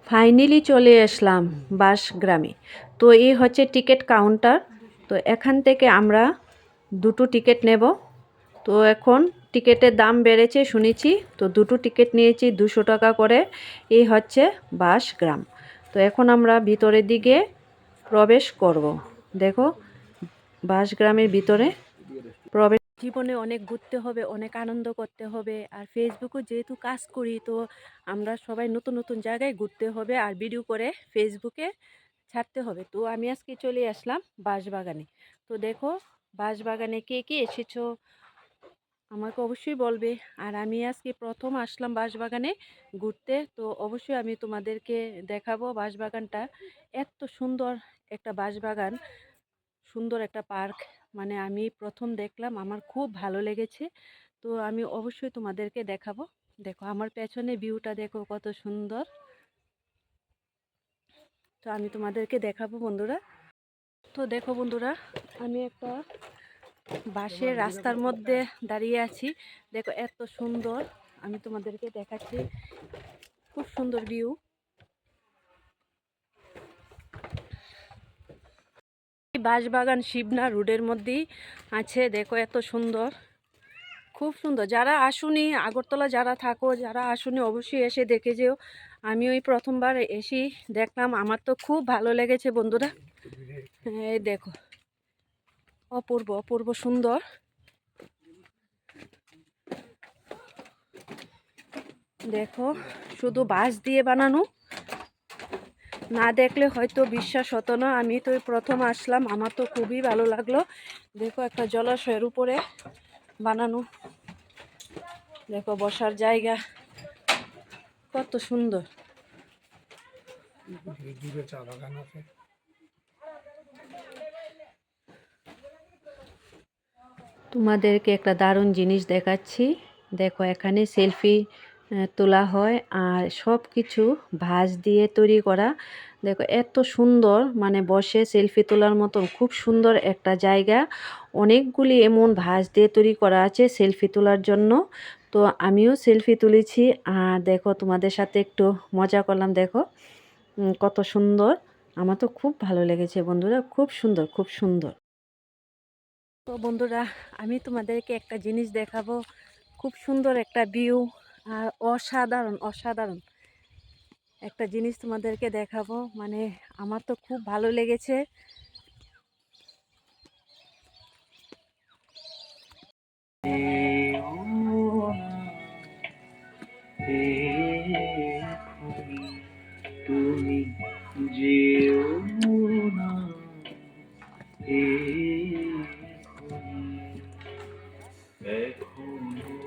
Finally চলে আসলাম বাঁশগ্রামে। তো এই হচ্ছে টিকিট কাউন্টার। তো এখান থেকে আমরা দুটো টিকিট নেব। তো এখন টিকিটের দাম বেড়েছে শুনেছি, তো দুটো টিকিট নিয়েছি 200 টাকা করে। এই হচ্ছে বাঁশগ্রাম। তো এখন আমরা ভিতরের দিকে প্রবেশ করব। দেখো বাঁশগ্রামের ভিতরে প্রবেশ। জীবনে অনেক ঘুরতে হবে, অনেক আনন্দ করতে হবে। আর ফেসবুকে যেহেতু কাজ করি, তো আমরা সবাই নতুন নতুন জায়গায় ঘুরতে হবে আর ভিডিও করে ফেসবুকে ছাড়তে হবে। তো আমি আজকে চলে আসলাম বাঁশবাগানে। তো দেখো বাঁশবাগানে কে কে এসেছো আমাকে অবশ্যই বলবে। আর আমি আজকে প্রথম আসলাম বাঁশবাগানে ঘুরতে, তো অবশ্যই আমি তোমাদেরকে দেখাবো বাঁশবাগানটা। এত সুন্দর একটা বাঁশবাগান, সুন্দর একটা পার্ক, মানে আমি প্রথম দেখলাম, আমার খুব ভালো লেগেছে। তো আমি অবশ্যই তোমাদেরকে দেখাবো। দেখো আমার পেছনে ভিউটা দেখো কত সুন্দর। তো আমি তোমাদেরকে দেখাবো বন্ধুরা। তো দেখো বন্ধুরা, আমি একটা বাঁশের রাস্তার মধ্যে দাঁড়িয়ে আছি। দেখো এত সুন্দর, আমি তোমাদেরকে দেখাচ্ছি, খুব সুন্দর ভিউ। বাঁশবাগান শিবনা রোডের মধ্যেই আছে। দেখো এত সুন্দর, খুব সুন্দর। যারা আসুনি, আগরতলা যারা থাকো, যারা আসুনি অবশ্যই এসে দেখে যেও। আমি ওই প্রথমবার এসে দেখলাম, আমার তো খুব ভালো লেগেছে বন্ধুরা। এই দেখো অপূর্ব অপূর্ব সুন্দর। দেখো শুধু বাঁশ দিয়ে বানানো, না দেখলে হয়তো বিশ্বাস হতো না। আমি তো প্রথম আসলাম, আমার তো খুবই ভালো লাগলো। দেখো একটা জলাশয়ের উপরে বানানো, দেখো বসার জায়গা কত সুন্দর। তোমাদেরকে একটা দারুণ জিনিস দেখাচ্ছি। দেখো এখানে সেলফি তোলা হয়, আর সব কিছু ভাঁজ দিয়ে তৈরি করা। দেখো এত সুন্দর, মানে বসে সেলফি তোলার মতো খুব সুন্দর একটা জায়গা। অনেকগুলি এমন ভাঁজ দিয়ে তৈরি করা আছে সেলফি তোলার জন্য। তো আমিও সেলফি তুলেছি, আর দেখো তোমাদের সাথে একটু মজা করলাম। দেখো কত সুন্দর, আমার তো খুব ভালো লেগেছে বন্ধুরা, খুব সুন্দর খুব সুন্দর। তো বন্ধুরা, আমি তোমাদেরকে একটা জিনিস দেখাবো, খুব সুন্দর একটা ভিউ, আর অসাধারণ অসাধারণ একটা জিনিস তোমাদেরকে দেখাবো, মানে আমার তো খুব ভালো লেগেছে। তুমি যেও না এখনো